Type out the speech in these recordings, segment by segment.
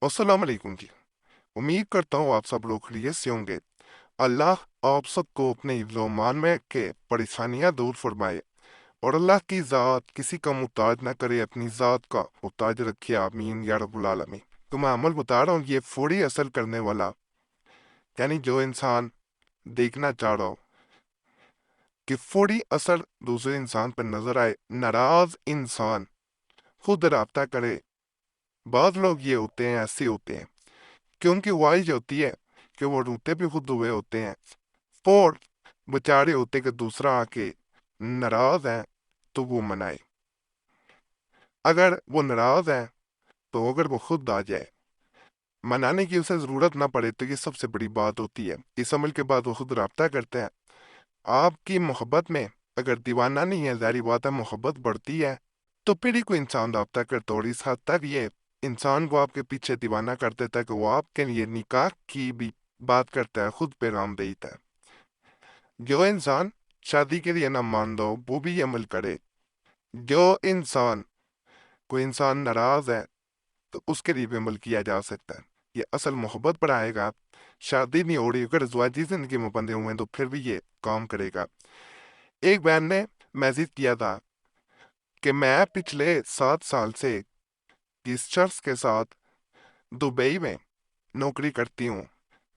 अस्सलाम वालेकुम जी। उम्मीद करता हूँ आप सब लोग खैरियत से होंगे। अल्लाह आप सबको अपने हिफ्ज़-ओ-मान में के परेशानियां दूर फरमाए और अल्लाह की ज़ात किसी का मुहताज ना करे, अपनी ज़ात का मुहताज रखे, आमीन या रब्बुल आलमीन। तो मैं अमल बता रहा हूँ, ये फौरी असर करने वाला, यानी जो इंसान देखना चाह रहा हो कि फौरी असर दूसरे इंसान पर नजर आए, नाराज इंसान खुद राब्ता करे। बाद लोग ये होते हैं, ऐसे होते हैं कि उनकी ख्वाहिश होती है कि वो रोते भी खुद हुए होते हैं और बेचारे होते कि दूसरा आके नाराज है तो वो मनाए। अगर वो नाराज है तो अगर वो खुद आ जाए, मनाने की उसे जरूरत ना पड़े, तो ये सबसे बड़ी बात होती है। इस अमल के बाद वो खुद राब्ता करते हैं। आपकी मोहब्बत में अगर दीवाना नहीं है, जारी बात है मोहब्बत बढ़ती है, तो फिर ही कोई इंसान राब्ता करता है। और इस हद तक ये इंसान को आपके पीछे दीवाना कर देता है कि वो आपके लिए निकाह की भी बात करता है, खुद पैगाम देता है। जो इंसान शादी के लिए ना मान दो, वो भी ये अमल करे। जो इंसान कोई इंसान नाराज है तो उसके लिए भी अमल किया जा सकता है। ये असल मोहब्बत पर आएगा। शादी नहीं हो रही, अगर ज़िंदगी जिंदगी में बंधे हुए हैं तो फिर भी ये काम करेगा। एक बहन ने मैसेज किया था कि मैं पिछले 7 साल से इस शख्स के साथ दुबई में नौकरी करती हूँ।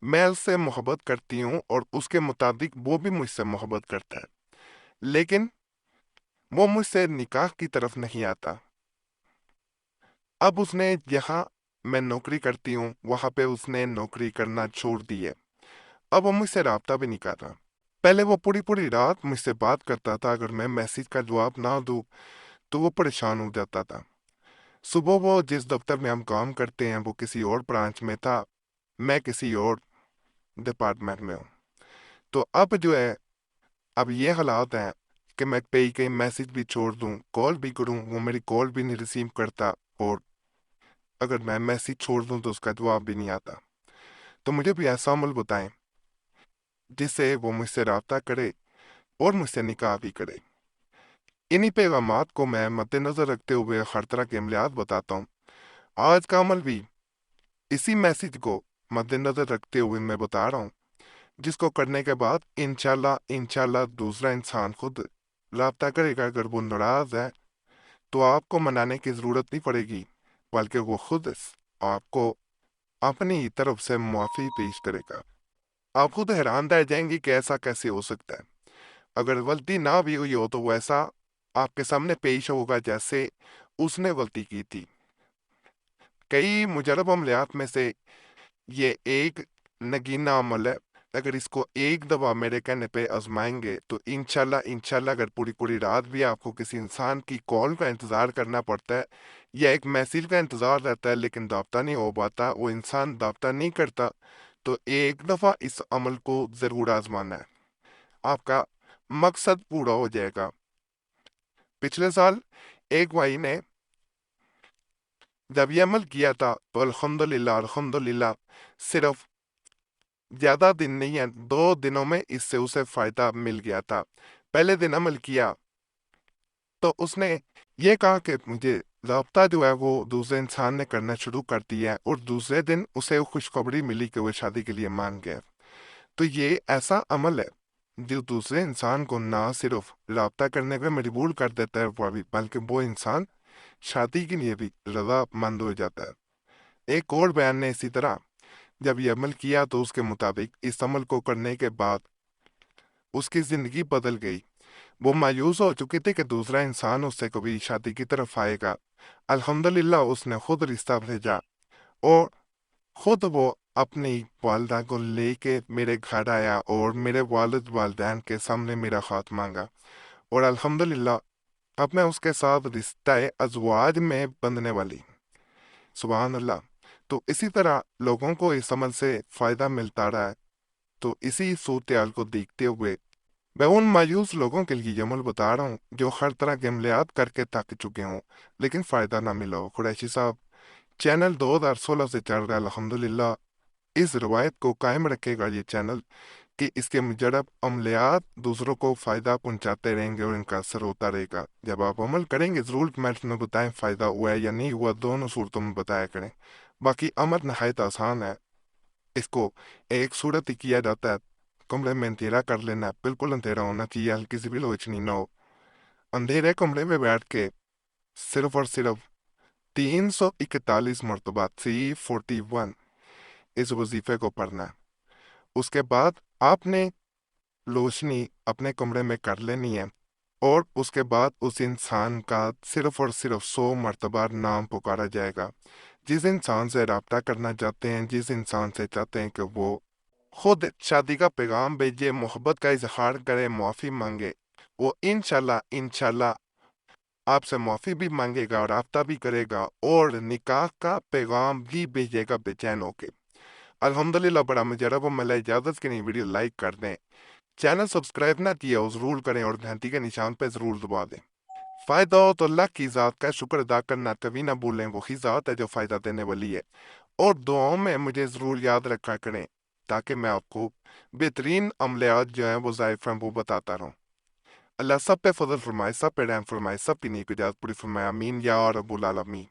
मैं उससे मोहब्बत करती हूँ और उसके मुताबिक वो भी मुझसे मोहब्बत करता है, लेकिन वो मुझसे निकाह की तरफ नहीं आता। अब उसने जहाँ मैं नौकरी करती हूँ वहां पे उसने नौकरी करना छोड़ दी है। अब वो मुझसे राब्ता भी नहीं कर रहा। पहले वो पूरी पूरी रात मुझसे बात करता था, अगर मैं मैसेज का जवाब ना दूँ तो वो परेशान हो जाता था। सुबह वो जिस दफ्तर में हम काम करते हैं वो किसी और ब्रांच में था, मैं किसी और डिपार्टमेंट में हूँ। तो अब जो है, अब ये हालात हैं कि मैं कहीं कहीं मैसेज भी छोड़ दूँ, कॉल भी करूँ, वो मेरी कॉल भी नहीं रिसीव करता, और अगर मैं मैसेज छोड़ दूँ तो उसका जवाब भी नहीं आता। तो मुझे भी ऐसा अमल बताएं जिससे वो मुझसे राब्ता करे और मुझसे निकाह भी करे। इन्हीं पैगामात को मैं मद्देनजर रखते हुए हर तरह के अमलियात बताता हूँ। आज का अमल भी इसी मैसेज को मद्देनजर रखते हुए मैं बता रहा हूँ, जिसको करने के बाद इंशाल्लाह इंशाल्लाह दूसरा इंसान खुद राब्ता करेगा। अगर वो नाराज है तो आपको मनाने की जरूरत नहीं पड़ेगी, बल्कि वो खुद आपको अपनी तरफ से मुआफी पेश करेगा। आप खुद हैरान रह जाएंगे कि ऐसा कैसे हो सकता है। अगर गलती ना भी हुई हो तो वैसा आपके सामने पेश होगा जैसे उसने गलती की थी। कई मुजरब अमलियात में से ये एक नगीना अमल है। अगर इसको एक दफा मेरे कहने पे आजमाएंगे तो इंशाल्लाह इंशाल्लाह, अगर पूरी पूरी रात भी आपको किसी इंसान की कॉल का इंतजार करना पड़ता है या एक मैसेज का इंतजार रहता है लेकिन राब्ता नहीं हो पाता, वो इंसान राब्ता नहीं करता, तो एक दफा इस अमल को जरूर आजमाना है। आपका मकसद पूरा हो जाएगा। पिछले साल एक भाई ने जब ये अमल किया था तो अल्हम्दुलिल्लाह अल्हम्दुलिल्लाह, सिर्फ ज्यादा दिन नहीं है, 2 दिनों में इससे उसे फायदा मिल गया था। पहले दिन अमल किया तो उसने ये कहा कि मुझे राब्ता जो है वो दूसरे इंसान ने करना शुरू कर दिया है, और दूसरे दिन उसे खुशखबरी मिली कि वो शादी के लिए मान गया। तो ये ऐसा अमल है जो दूसरे इंसान को ना सिर्फ राब्ता करने पे मजबूर कर देता है, बल्कि वो इंसान शादी के लिए भी रजामंद हो जाता है। एक और बयान ने इसी तरह जब ये अमल किया तो उसके मुताबिक इस अमल को करने के बाद उसकी जिंदगी बदल गई। वो मायूस हो चुकी थी कि दूसरा इंसान उससे कभी शादी की तरफ आएगा। अल्हम्दुलिल्लाह उसने खुद रिश्ता भेजा और खुद वो अपनी वालदा को लेके मेरे घर आया और मेरे वालिद वालदैन के सामने मेरा हाथ मांगा, और अल्हम्दुलिल्लाह अब मैं उसके साथ रिश्ता अज़वाज में बंधने वाली। सुभान अल्लाह। तो इसी तरह लोगों को इस अमल से फायदा मिलता रहा है। तो इसी सूरत को देखते हुए मैं उन मायूस लोगों के लिए ये अमल बता रहा हूँ जो हर तरह के अमलियात करके थक चुके हों लेकिन फ़ायदा ना मिला हो। कुरैशी साहब, चैनल 2016 से चल रहा है अल्हम्दुलिल्लाह। इस रवायत को कायम रखेगा ये चैनल कि इसके मुजरब अमलियात दूसरों को फ़ायदा पहुंचाते रहेंगे और इनका असर होता रहेगा। जब आप अमल करेंगे ज़रूर कमेंट्स में बताएं फ़ायदा हुआ है या नहीं हुआ, दोनों सूरतों में बताया करें। باقی عمل نہایت آسان ہے، اس کو ایک صورت ہی کیا جاتا ہے، کمرے میں اندھیرا کر لینا ہے، بالکل اندھیرا ہونا چاہیے، ہلکی سی بھی روشنی نہ ہو، اندھیرے کمرے میں بیٹھ کے صرف اور صرف 341 مرتبہ 341 اس وظیفے کو پڑھنا ہے۔ اس کے بعد آپ نے روشنی اپنے کمرے میں کر لینی ہے، اور اس کے بعد اس انسان کا صرف اور صرف 100 مرتبہ نام پکارا جائے گا۔ جس انسان سے رابطہ کرنا چاہتے ہیں، جس انسان سے چاہتے ہیں کہ وہ خود شادی کا پیغام بھیجے، محبت کا اظہار کرے، معافی مانگے، وہ انشاءاللہ آپ سے معافی بھی مانگے گا، رابطہ بھی کرے گا، اور نکاح کا پیغام بھی بھیجے گا بے چین ہو کے۔ الحمدللہ بڑا مجرب و ملا اجازت کے لیے ویڈیو لائک کر دیں، چینل سبسکرائب نہ کیا ہو ضرور کریں، اور گھنٹی کے نشان پہ ضرور دبا دیں۔ فائدہ ہو تو اللہ کی ذات کا شکر ادا کرنا کبھی نہ بھولیں، وہی ذات ہے جو فائدہ دینے والی ہے، اور دعاؤں میں مجھے ضرور یاد رکھا کریں تاکہ میں آپ کو بہترین عملیات جو ہیں وہ ضائع وہ بتاتا رہوں۔ اللہ سب پہ فضل فرمائے، سب پہ رحم فرمائے، سب کی نیک اجازت پوری فرمائے، آمین یا رب العالمین۔